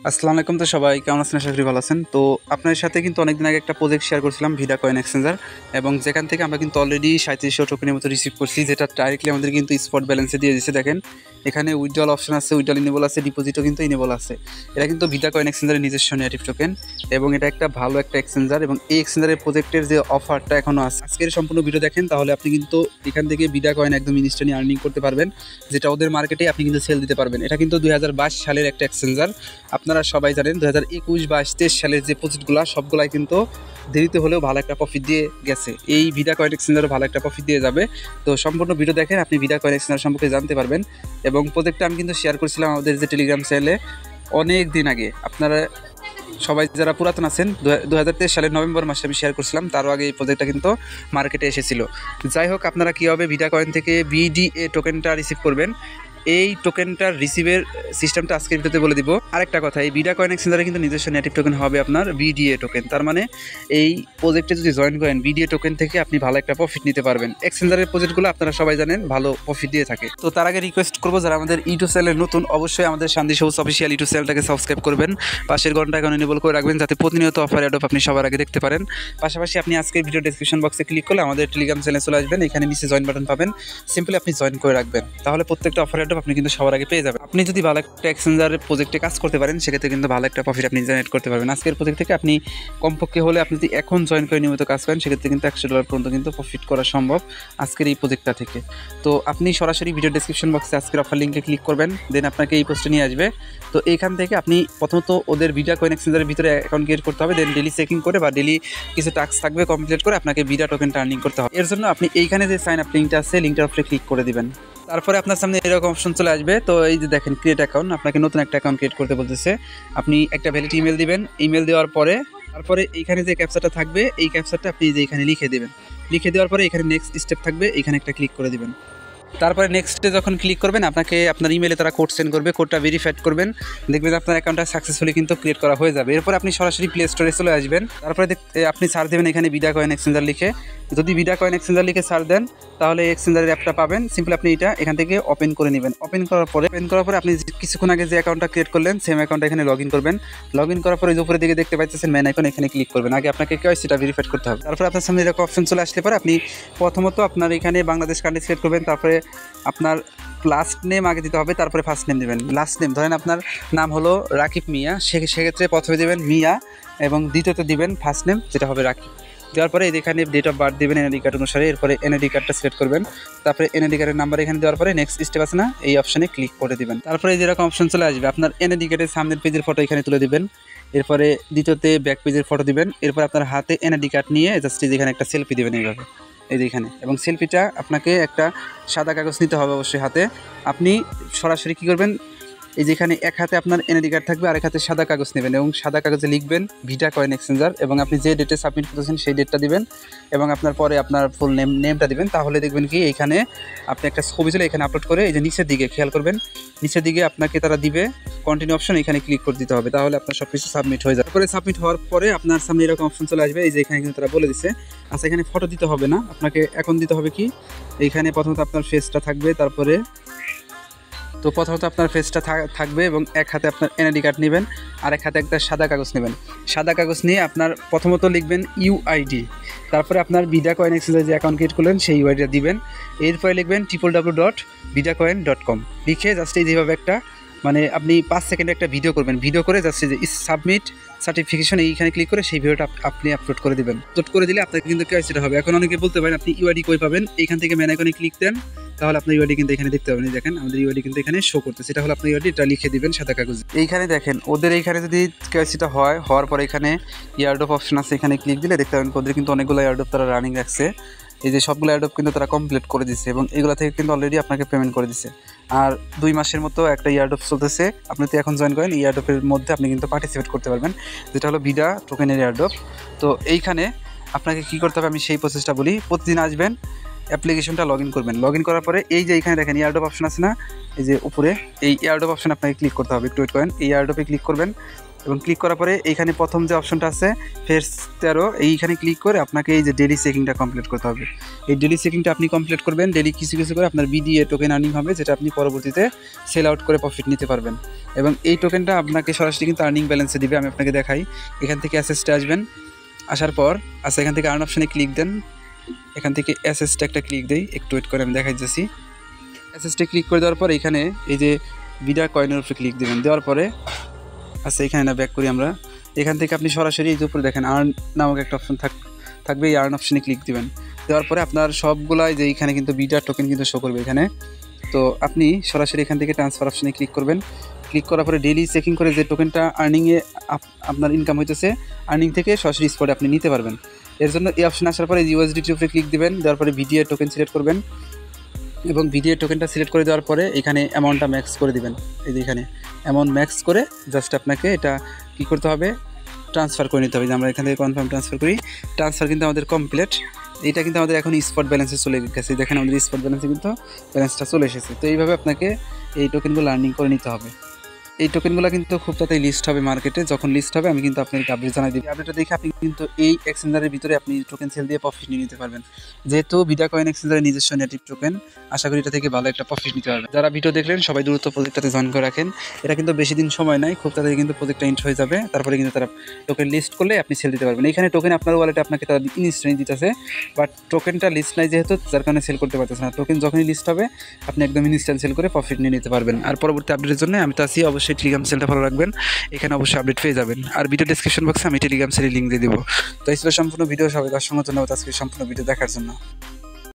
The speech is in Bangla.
আসসালামু আলাইকুম। তো সবাই কেমন আছেন? আশা করি ভালো আছেন। তো আপনার সাথে কিন্তু অনেকদিন আগে একটা প্রজেক্ট শেয়ার করছিলাম ভিডা কয়েন এক্সচেঞ্জার, এবং যেখান থেকে আমরা কিন্তু অলরেডি 3700 টোকেনের মতো রিসিভ করছি, যেটা ডাইরেক্টলি আমাদের কিন্তু স্পট ব্যালেন্সে দিয়ে দিচ্ছে। দেখেন এখানে উইথড্রল অপশন আছে, উইথড্রল ইনেবল আছে, ডিপোজিটও কিন্তু ইনেবল আছে। এটা কিন্তু ভিডা কয়েন এক্সচেঞ্জারের নিজস্ব নেটিভ টোকেন, এবং এটা একটা ভালো একটা এক্সচেঞ্জার, এবং এই এক্সচেঞ্জারের প্রজেক্টের যে অফারটা এখনও আছে, আজকের সম্পূর্ণ ভিডিও দেখেন তাহলে আপনি কিন্তু এখান থেকে ভিডা কয়েন একদম ইনস্ট্যান্টলি আর্নিং করতে পারবেন, যেটা ওদের মার্কেটে আপনি কিন্তু সেল দিতে পারবেন। এটা কিন্তু 2022 সালের একটা এক্সচেঞ্জার। আপনারা সবাই জানেন 2021, 22, 23 সালের যে প্রজেক্টগুলো সবগুলাই কিন্তু দেরিতে হলেও ভালো একটা প্রফিট দিয়ে গেছে। এই ভিডা কয়েন এক্সচেঞ্জারও ভালো একটা প্রফিট দিয়ে যাবে। তো সম্পূর্ণ ভিডিও দেখেন আপনি ভিডা কয়েন এক্সচেঞ্জার সম্পর্কে জানতে পারবেন। এবং প্রজেক্টটা আমি কিন্তু শেয়ার করছিলাম আমাদের যে টেলিগ্রাম চ্যানেলে অনেক দিন আগে। আপনারা সবাই যারা পুরাতন আছেন, 2023 সালের নভেম্বর মাসে আমি শেয়ার করছিলাম, তারও আগে এই প্রজেক্টটা কিন্তু মার্কেটে এসেছিল। যাই হোক, আপনারা কীভাবে ভিডা কয়েন থেকে বিডিএ টোকেনটা রিসিভ করবেন, এই টোকেনটার রিসিভের সিস্টেমটা আজকের ভিডিওতে বলে দিব। আরেকটা কথা, এই ভিডা কয়েন এক্সচেঞ্জারে কিন্তু নিজস্ব নেটিভ টোকেন হবে আপনার বিডিএ টোকেন। তার মানে এই প্রজেক্টে যদি জয়েন করেন বিডিএ টোকেন থেকে আপনি ভালো একটা প্রফিট নিতে পারবেন। এক্সচেঞ্জারের প্রজেক্টগুলো আপনারা সবাই জানেন ভালো প্রফিট দিয়ে থাকে। তো তার আগে রিকোয়েস্ট করবো, যারা আমাদের ইউটিউব চ্যানেলে নতুন, অবশ্যই আমাদের শান্তি সবুজ অফিসিয়াল ইউটিউব চ্যানেলটাকে সাবস্ক্রাইব করবেন, পাশের ঘন্টা এখন এনেবল করে রাখবেন, যাতে প্রতিনিয়ত অফার অ্যাড আপনি সবার আগে দেখতে পারেন। পাশাপাশি আপনি আজকের ভিডিও ডেসক্রিপশন বক্সে ক্লিক করলে আমাদের টেলিগ্রাম চ্যানেলে চলে আসবেন, এখানে নিচে জয়েন বাটন পাবেন, সিম্পলি আপনি জয়েন করে রাখবেন, তাহলে প্রত্যেকটা অফার অ্যাড আপনি কিন্তু সবার আগে পেয়ে যাবেন। আপনি যদি ভালো একটা এক্সচেঞ্জারের প্রজেক্টে কাজ করতে পারেন, সেক্ষেত্রে কিন্তু ভালো একটা প্রফিট আপনি জেনারেট করতে পারবেন। আজকের প্রজেক্ট থেকে আপনি কমপক্ষে হলে আপনি যদি এখন জয়েন করে নিয়মিত কাজ করেন, সেক্ষেত্রে কিন্তু $100 পর্যন্ত কিন্তু প্রফিট করা সম্ভব আজকের এই প্রজেক্টটা থেকে। তো আপনি সরাসরি ভিডিও ডেসক্রিপশন বক্সে আজকের অফার লিঙ্কে ক্লিক করবেন, দেন আপনাকে এই পোস্টে নিয়ে আসবে। তো এইখান থেকে আপনি প্রথমত ওদের ভিডা কয়েন এক্সচেঞ্জারের ভিতরে অ্যাকাউন্ট ক্রিয়েট করতে হবে, দেন ডেলি চেকিং করে বা ডেলি কিছু টাস্ক থাকবে কমপ্লিট করে আপনাকে ভিডা টোকেনটা আর্নিং করতে হবে। এর জন্য আপনি এইখানে যে সাইন আপ লিঙ্কটা আছে, লিঙ্কটার উপরে ক্লিক করে দিবেন। তারপরে আপনার সামনে এরকম অপশন চলে আসবে। তো এই যে দেখেন ক্রিয়েট অ্যাকাউন্ট, আপনাকে নতুন একটা অ্যাকাউন্ট ক্রিয়েট করতে বলতেছে। আপনি একটা ভ্যালিড ইমেল দিবেন, ইমেল দেওয়ার পরে তারপরে এইখানে যে ক্যাপচাটা থাকবে, এই ক্যাপচাটা আপনি যে এখানে লিখে দেবেন। লিখে দেওয়ার পরে এখানে নেক্সট স্টেপ থাকবে, এখানে একটা ক্লিক করে দিবেন। তারপরে নেক্সটে যখন ক্লিক করবেন, আপনাকে আপনার ইমেলে তারা কোড সেন্ড করবে, কোডটা ভেরিফাইড করবেন, দেখবেন আপনার অ্যাকাউন্টটা সাকসেসফুলি কিন্তু ক্রিয়েট করা হয়ে যাবে। এরপর আপনি সরাসরি প্লে স্টোরে চলে আসবেন। তারপরে আপনি সার্চ দেবেন এখানে ভিডা কয়েন এক্সচেঞ্জার লিখে। যদি ভিডা কয়েন এক্সচেঞ্জার লিখে সার্চ দেন, তাহলে এক্সচেঞ্জারের অ্যাপটা পাবেন। সিম্পল আপনি এটা এখান থেকে ওপেন করে নেবেন। ওপেন করার পরে আপনি কিছুক্ষণ আগে যে অ্যাকাউন্টটা ক্রিয়েট করলেন, সেম অ্যাকাউন্টটা এখানে লগ ইন করবেন। লগ ইন করার পরে উপরের দিকে দেখতে পাচ্ছেন ম্যান আইকন, এখানে ক্লিক করবেন। আগে আপনাকে কেওয়াইসিটা ভেরিফাইড করতে হবে। তারপর আপনার সামনে এরকম অপশন চলে আসলে পরে আপনি প্রথমত আপনার এখানে বাংলাদেশ কান্ট্রি সিলেক্ট করবেন। তারপরে আপনার লাস্ট নেম আগে দিতে হবে, তারপরে ফার্স্ট নেম দেবেন। লাস্ট নেম ধরেন আপনার নাম হলো রাকিব মিয়া, সেক্ষেত্রে প্রথমে দেবেন মিয়া, এবং দ্বিতীয়তে দিবেন ফার্স্ট নেম যেটা হবে রাকিব। দেওয়ার পরে এখানে ডেট অফ বার্থ দেবেন এনআইডি কার্ড অনুসারে। এরপরে এনআইডি কার্ডটা সিলেক্ট করবেন। তারপরে এনআইডি কার্ডের নাম্বার এখানে দেওয়ার পরে নেক্সট স্টেপ আছে না, এই অপশনে ক্লিক করে দিবেন। তারপরে যেরকম অপশন চলে আসবে, আপনার এনআইডি কার্ডের সামনের পেজের ফটো এখানে তুলে দিবেন। এরপরে দ্বিতীয়তে ব্যাক পেজের ফটো দিবেন। এরপর আপনার হাতে এনআইডি কার্ড নিয়ে জাস্ট যেখানে একটা সেলফি দেবেন এইভাবে, এই যে এখানে। এবং সেলফিটা আপনাকে একটা সাদা কাগজ নিতে হবে অবশ্যই হাতে। আপনি সরাসরি কী করবেন, এই যেখানে এক হাতে আপনার এনআইডি কার্ড থাকবে, আর এক হাতে সাদা কাগজ নেবেন, এবং সাদা কাগজে লিখবেন ভিডা কয়েন এক্সচেঞ্জার, এবং আপনি যে ডেটে সাবমিট করতেছেন সেই ডেটটা দিবেন, এবং আপনার পরে আপনার ফুল নেমটা দিবেন। তাহলে দেখবেন কি এইখানে আপনি একটা ছবি তুলে এখানে আপলোড করে, এই যে নিচের দিকে খেয়াল করবেন, নিচের দিকে আপনাকে তারা দিবে কন্টিনিউ অপশন, এখানে ক্লিক করে দিতে হবে, তাহলে আপনার সব কিছু সাবমিট হয়ে যাবে। তারপরে সাবমিট হওয়ার পরে আপনার সামনে এরকম অপশন চলে আসবে, এই যে এখানে কিন্তু তারা বলে দিচ্ছে। আচ্ছা, এখানে ফটো দিতে হবে না, আপনাকে এখন দিতে হবে কি, এইখানে প্রথমত আপনার ফেসটা থাকবে, তারপরে তো প্রথমত আপনার ফেসটা থাকবে, এবং এক হাতে আপনার এনআইডি কার্ড নেবেন, আর এক হাতে একটা সাদা কাগজ নেবেন। সাদা কাগজ নিয়ে আপনার প্রথমত লিখবেন ইউআইডি, তারপরে আপনার ভিডা কয়েন এক্সচেঞ্জার যে অ্যাকাউন্ট ক্রিয়েট করলেন সেই ইউআইডিটা দিবেন। এরপরে লিখবেন www.vidacoin.com লিখে জাস্ট এই যেভাবে একটা মানে আপনি 5 সেকেন্ডে একটা ভিডিও করবেন। ভিডিও করে জাস্ট যে সাবমিট সার্টিফিকেশন এইখানে ক্লিক করে সেই ভিডিওটা আপনি আপলোড করে দেবেন। আপলোড করে দিলে আপনাকে কিন্তু কেওয়াইসিটা হবে। এখন অনেকে বলতে পারেন আপনি ইউআইডি কই পাবেন, এইখান থেকে ম্যান আইকনে ক্লিক দেন, তাহলে আপনার ইউআইডি কিন্তু এখানে দেখতে পাবেন। দেখেন আমাদের ইউআইডি কিন্তু এখানে শো করতেছে, এটা হলো আপনার ইউআইডি, এটা লিখে দিবেন সাদা কাগজে। এইখানে দেখেন ওদের এইখানে যদি কেওয়াইসিটা হওয়ার পরে এখানে ইয়ারডপ অপশন আছে, এখানে ক্লিক দিলে দেখতে পাবেন ওদের কিন্তু অনেকগুলো ইয়ারডপ তারা রানিং রাখছে। এই যে সবগুলো ইয়ারডপ কিন্তু তারা কমপ্লিট করে দিচ্ছে, এবং এগুলো থেকে কিন্তু অলরেডি আপনাকে পেমেন্ট করে দিচ্ছে। আর 2 মাসের মতো একটা ইয়ারডপ চলতেছে, আপনি তো এখন জয়েন করেন, ইয়ারডপের মধ্যে আপনি কিন্তু পার্টিসিপেট করতে পারবেন, যেটা হলো ভিডা টোকেনের ইয়ারডপ। তো এইখানে আপনাকে কী করতে হবে আমি সেই প্রসেসটা বলি। প্রতিদিন আসবেন, অ্যাপ্লিকেশনটা লগ ইন করবেন। লগ ইন করার পরে এই যে এখানে দেখেন ইয়ারডপ অপশন আছে না, এই যে উপরে এই ইয়ারডপ অপশন আপনাকে ক্লিক করতে হবে। একটু ওয়েট করেন, এই ইয়ারডপে ক্লিক করবেন। এবং ক্লিক করার পরে এইখানে প্রথম যে অপশনটা আছে ফেজ 13, এইখানে ক্লিক করে আপনাকে এই যে ডেলি চেকিংটা কমপ্লিট করতে হবে। এই ডেলি চেকিংটা আপনি কমপ্লিট করবেন, ডেলি কিছু কিছু করে আপনার বিডিএ টোকেন আর্নিং হবে, যেটা আপনি পরবর্তীতে সেল আউট করে প্রফিট নিতে পারবেন। এবং এই টোকেনটা আপনাকে সরাসরি কিন্তু আর্নিং ব্যালেন্সে দিবে। আমি আপনাকে দেখাই, এখান থেকে অ্যাসেসটা আসবেন, আসার পর আচ্ছা এখান থেকে আর্ন অপশানে ক্লিক দেন, এখান থেকে অ্যাসেসটা একটা ক্লিক দেই, একটু ওয়েট করে আমি দেখাই যাচ্ছি। অ্যাসেসটা ক্লিক করে দেওয়ার পর এখানে এই যে ভিডা কয়েনের উপরে ক্লিক দেবেন, দেওয়ার পরে আচ্ছা এখানে না ব্যাক করি আমরা, এখান থেকে আপনি সরাসরি এই যে উপরে দেখেন আর্ন নামক একটা অপশন থাকবে, এই আর্ন অপশানে ক্লিক দিবেন, দেওয়ার পরে আপনার সবগুলাই যে এইখানে কিন্তু ভিডা টোকেন কিন্তু শো করবে এখানে। তো আপনি সরাসরি এখান থেকে ট্রান্সফার অপশানে ক্লিক করবেন, ক্লিক করার পরে ডেইলি চেকিং করে যে টোকেনটা আর্নিংয়ে আপনার ইনকাম হইতেছে, আর্নিং থেকে সরাসরি স্পটে আপনি নিতে পারবেন। এর জন্য এই অপশানে আসার পরে ইউএসডিটির উপরে ক্লিক দিবেন, দেওয়ার পরে ভিডিও টোকেন সিলেক্ট করবেন এবং ভিডিও টোকেনটা সিলেক্ট করে দেওয়ার পরে এখানে অ্যামাউন্টটা ম্যাক্স করে দিবেন। এই যে এখানে অ্যামাউন্ট ম্যাক্স করে জাস্ট আপনাকে এটা কী করতে হবে, ট্রান্সফার করে নিতে হবে। যে আমরা এখান থেকে কনফার্ম ট্রান্সফার করি, ট্রান্সফার কিন্তু আমাদের কমপ্লিট। এটা কিন্তু আমাদের এখন স্পট ব্যালেন্সে চলে গেছে, দেখেন আমাদের স্পট ব্যালেন্সে কিন্তু ব্যালেন্সটা চলে এসেছে। তো এইভাবে আপনাকে এই টোকেনগুলো আর্নিং করে নিতে হবে। এই টোকেনগুলো কিন্তু খুব তাড়াতাড়ি লিস্ট হবে মার্কেটে, যখন লিস্ট হবে আমি কিন্তু আপনাকে আপডেট জানাই দিই। আপডেটটা দেখে আপনি কিন্তু এই এক্সচেঞ্জারের ভিতরে আপনি টোকেন সেল দিয়ে প্রফিট নিয়ে নিতে পারবেন। যেহেতু ভিডা কয়েন এক্সচেঞ্জারের নিজস্ব নেটিভ টোকেন, আশা করি এটা থেকে ভালো একটা প্রফিট নিতে পারবেন। যারা ভিডিও দেখলেন সবাই দ্রুত প্রজেক্টটাতে জয়েন করে রাখেন, এটা কিন্তু বেশি দিন সময় নাই, খুব তাড়াতাড়ি কিন্তু প্রজেক্টটা ইন্ট হয়ে যাবে। তারপরে কিন্তু তারা টোকেন লিস্ট করলে আপনি সেল দিতে পারবেন। এখানে টোকেন আপনার ওয়ালেটে আপনাকে তারা ইনস্ট্যান্ট দিতেছে, বাট টোকেনটা লিস্ট নাই যেহেতু, যার কারণে সেল করতে পারতেছে না। টোকেন যখনই লিস্ট হবে আপনি একদম ইনস্ট্যান্ট সেল করে প্রফিট নিয়ে নিতে পারবেন। আর পরবর্তী আপডেটের জন্য আমি তো আছি, অবশ্যই টেলিগ্রাম সেলটা ফলো রাখবেন, এখানে অবশ্যই আপডেট পেয়ে যাবেন। আর ভিডিও ডেসক্রিপশন বক্সে আমি টেলিগ্রাম সেলের লিঙ্ক দিয়ে দেবো। তো এই ছিল সম্পূর্ণ ভিডিও, সবাইকে অসংখ্য ধন্যবাদ আজকে সম্পূর্ণ ভিডিও দেখার জন্য।